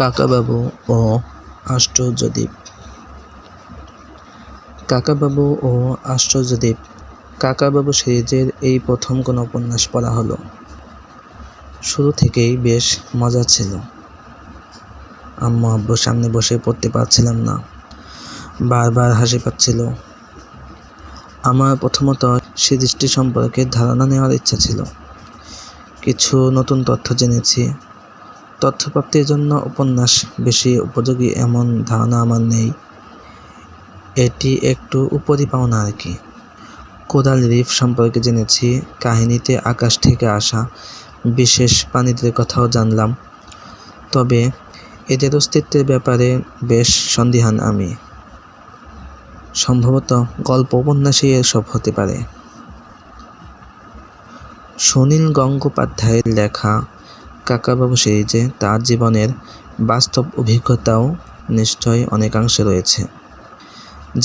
কাকাবাবু ও আশ্চর্যদ্বীপ। কাকাবাবু ও আশ্চর্যদ্বীপ কাকাবাবু সিরিজের এই প্রথম কোনো উপন্যাস পড়া হলো। শুরু থেকেই বেশ মজা ছিল। আম্মু আব্বুর সামনে বসে পড়তে পারছিলাম না, বারবার হাসি পাচ্ছিল। আমার প্রথমত সিরিজটি সম্পর্কে ধারণা নেওয়ার ইচ্ছা ছিল। কিছু নতুন তথ্য জেনেছি। তথ্য প্রাপ্তির জন্য উপন্যাস বেশি উপযোগী এমন ধারণা আমার নেই। এটি একটু উপরি পাওনা আর কি। কোরাল রিফ সম্পর্কে জেনেছি, কাহিনীতে আকাশ থেকে আসা বিশেষ প্রাণীদের কথাও জানলাম। তবে এদের অস্তিত্বের ব্যাপারে বেশ সন্দিহান আমি। সম্ভবত গল্প উপন্যাসই এসব হতে পারে। সুনীল গঙ্গোপাধ্যায়ের লেখা কাকাবাবু সিরিজে তার জীবনের বাস্তব অভিজ্ঞতাও নিশ্চয়ই অনেকাংশে রয়েছে।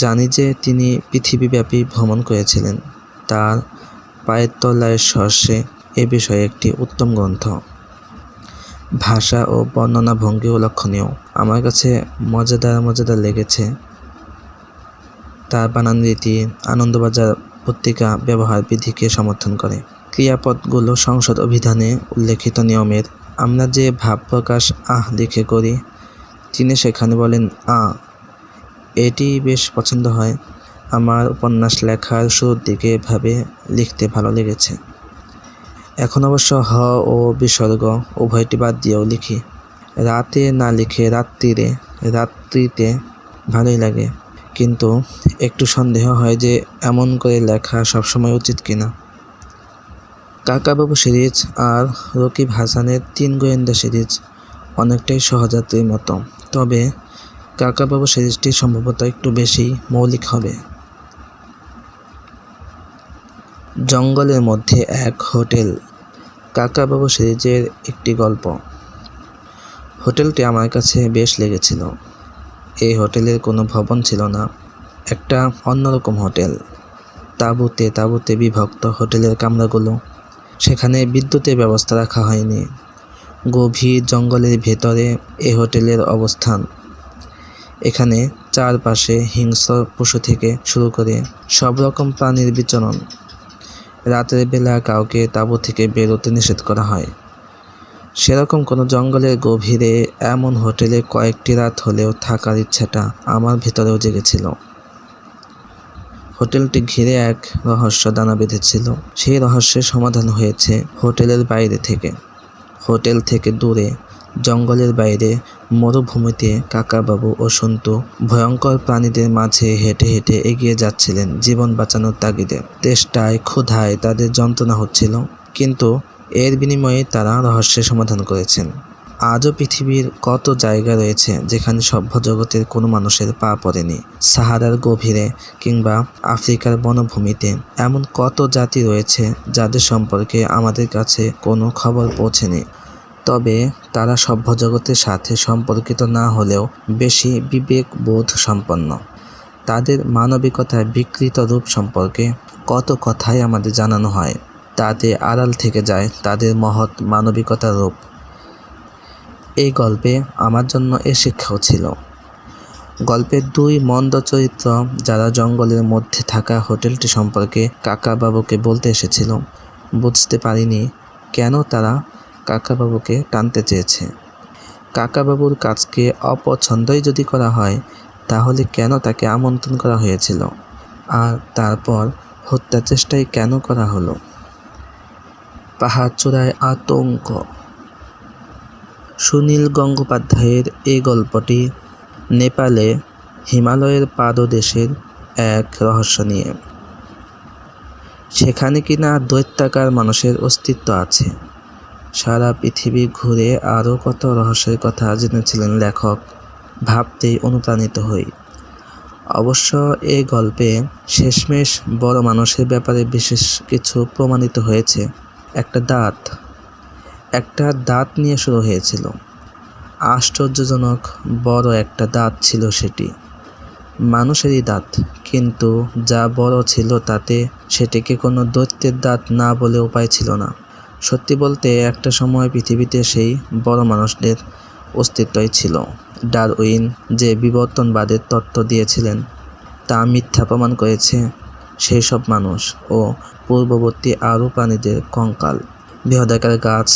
জানি যে তিনি পৃথিবীব্যাপী ভ্রমণ করেছিলেন। তার পায়ের তলায় সর্ষে এ বিষয়ে একটি উত্তম গ্রন্থ। ভাষা ও বর্ণনা ভঙ্গিও লক্ষণীয়। আমার কাছে মজাদার লেগেছে। তার বানান রীতি আনন্দবাজার পত্রিকা ব্যবহার বিধিকে সমর্থন করে। ক্রিয়াপদগুলো সংসদ অভিধানে উল্লেখিত নিয়মের। আমরা যে ভাব প্রকাশ আহ লিখে করি, তিনি সেখানে বলেন আ। এটি বেশ পছন্দ হয়। আমার উপন্যাস লেখার শুরুর দিকে এভাবে লিখতে ভালো লেগেছে। এখন অবশ্য হ ও বিসর্গ উভয়টি বাদ দিয়েও লিখি। রাতে না লিখে রাত্রিতে ভালোই লাগে, কিন্তু একটু সন্দেহ হয় যে এমন করে লেখা সবসময় উচিত কিনা। কাকাবাবু সিরিজ আর রকিব হাসানের 3 গোয়েন্দা সিরিজ অনেকটাই সহযাত্রীর মতো। তবে কাকাবাবু সিরিজটি সম্ভবত একটু বেশি মৌলিক হবে। জঙ্গলের মধ্যে এক হোটেল কাকাবাবু সিরিজের একটি গল্প। হোটেলটি আমার কাছে বেশ লেগেছিল। এই হোটেলের কোনো ভবন ছিল না, একটা অন্যরকম হোটেল। তাঁবুতে বিভক্ত হোটেলের কামরাগুলো। সেখানে বিদ্যুতের ব্যবস্থা রাখা হয়নি। গভীর জঙ্গলের ভেতরে এ হোটেলের অবস্থান। এখানে চারপাশে হিংস্র পশু থেকে শুরু করে সব রকম প্রাণীর বিচরণ। রাতের বেলা কাউকে তাঁবু থেকে বেরোতে নিষেধ করা হয়। সেরকম কোনো জঙ্গলের গভীরে এমন হোটেলে কয়েকটি রাত হলেও থাকার ইচ্ছাটা আমার ভেতরেও জেগেছিল। হোটেলটি ঘিরে এক রহস্য দানা বেঁধেছিল। সেই রহস্যের সমাধান হয়েছে হোটেলের বাইরে থেকে। হোটেল থেকে দূরে জঙ্গলের বাইরে মরুভূমিতে কাকাবাবু ও সন্তু ভয়ঙ্কর প্রাণীদের মাঝে হেঁটে হেঁটে এগিয়ে যাচ্ছিলেন জীবন বাঁচানোর তাগিদে। তেষ্টায় ক্ষুধায় তাদের যন্ত্রণা হচ্ছিল, কিন্তু এর বিনিময়ে তারা রহস্যের সমাধান করেছেন। আজও পৃথিবীর কত জায়গা রয়েছে যেখানে সভ্য জগতের কোনো মানুষের পা পড়েনি। সাহারার গভীরে কিংবা আফ্রিকার বনভূমিতে এমন কত জাতি রয়েছে যাদের সম্পর্কে আমাদের কাছে কোনো খবর পৌঁছেনি। তবে তারা সভ্য জগতের সাথে সম্পর্কিত না হলেও বেশি বিবেকবোধ সম্পন্ন। তাদের মানবিকতার বিকৃত রূপ সম্পর্কে কত কথাই আমাদের জানানো হয়। তাতে আড়াল থেকে যায় তাদের মহৎ মানবিকতার রূপ। এই গল্পে আমার জন্য এ শিক্ষাও ছিল। গল্পের 2 মন্দ চরিত্র যারা জঙ্গলের মধ্যে থাকা হোটেলটি সম্পর্কে কাকাবাবুকে বলতে এসেছিল, বুঝতে পারিনি কেন তারা কাকাবাবুকে টানতে চেয়েছে। কাকাবাবুর কাজকে অপছন্দই যদি করা হয়, তাহলে কেন তাকে আমন্ত্রণ করা হয়েছিল, আর তারপর হত্যা চেষ্টাই কেন করা হলো। পাহাড়চূড়ায় আতঙ্ক। সুনীল গঙ্গোপাধ্যায়ের এই গল্পটি নেপালে হিমালয়ের পাদদেশের এক রহস্য নিয়ে। সেখানে কিনা দৈত্যাকার মানুষের অস্তিত্ব আছে। সারা পৃথিবী ঘুরে আরও কত রহস্যের কথা জেনেছিলেন লেখক। ভাবতেই অনুপ্রাণিত হই। অবশ্য এই গল্পে শেষমেশ বড় মানুষের ব্যাপারে বিশেষ কিছু প্রমাণিত হয়েছে। একটা দাঁত নিয়ে শুরু হয়েছিল। আশ্চর্যজনক বড় একটা দাঁত ছিল সেটি। মানুষেরই দাঁত, কিন্তু যা বড় ছিল তাতে সেটিকে কোনো দৈত্যের দাঁত না বলে উপায় ছিল না। সত্যি বলতে একটা সময় পৃথিবীতে সেই বড় মানুষদের অস্তিত্বই ছিল। ডারউইন যে বিবর্তনবাদের তত্ত্ব দিয়েছিলেন তা মিথ্যা প্রমাণ করেছে সেই সব মানুষ ও পূর্ববর্তী আরও প্রাণীদের কঙ্কাল, বৃহদাকার গাছ,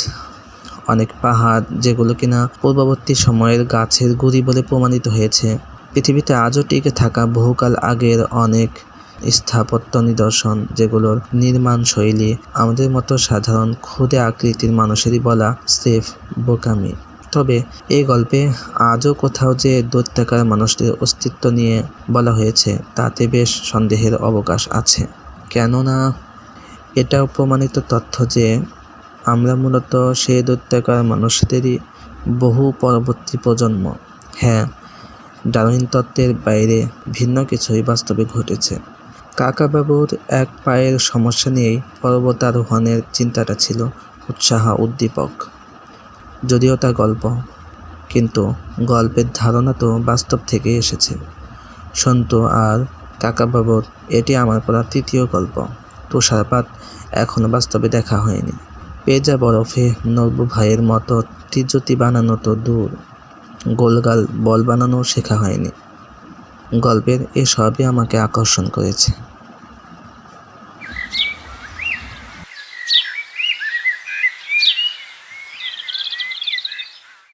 অনেক পাহাড় যেগুলো কিনা পূর্ববর্তী সময়ের গাছের গুঁড়ি বলে প্রমাণিত হয়েছে। পৃথিবীতে আজও টিকে থাকা বহুকাল আগের অনেক স্থাপত্য নিদর্শন যেগুলোর নির্মাণ শৈলী আমাদের মতো সাধারণ ক্ষুদে আকৃতির মানুষেরই বলা স্রেফ বোকামি। তবে এই গল্পে আজও কোথাও যে দৈত্যাকার মানুষদের অস্তিত্ব নিয়ে বলা হয়েছে তাতে বেশ সন্দেহের অবকাশ আছে, কেননা এটাও প্রমাণিত তথ্য যে আমরা মূলত সেই দৈত্যাকার মানুষদেরই বহু পরবর্তী প্রজন্ম। হ্যাঁ, ডারউইন তত্ত্বের বাইরে ভিন্ন কিছুই বাস্তবে ঘটেছে। কাকাবাবুর এক পায়ের সমস্যা নিয়েই পর্বতারোহণের চিন্তাটা ছিল উৎসাহ উদ্দীপক, যদিও তা গল্প, কিন্তু গল্পের ধারণা তো বাস্তব থেকে এসেছে। সন্তু আর কাকাবাবুর এটি আমার পড়া তৃতীয় গল্প। তুষারপাত এখনও বাস্তবে দেখা হয়নি। পেঁজা বরফে নব্য ভাইয়ের মতো তীর্যতি বানানো তো দূর, গোলগাল বল বানানো শেখা হয়নি। গল্পের এসবই আমাকে আকর্ষণ করেছে।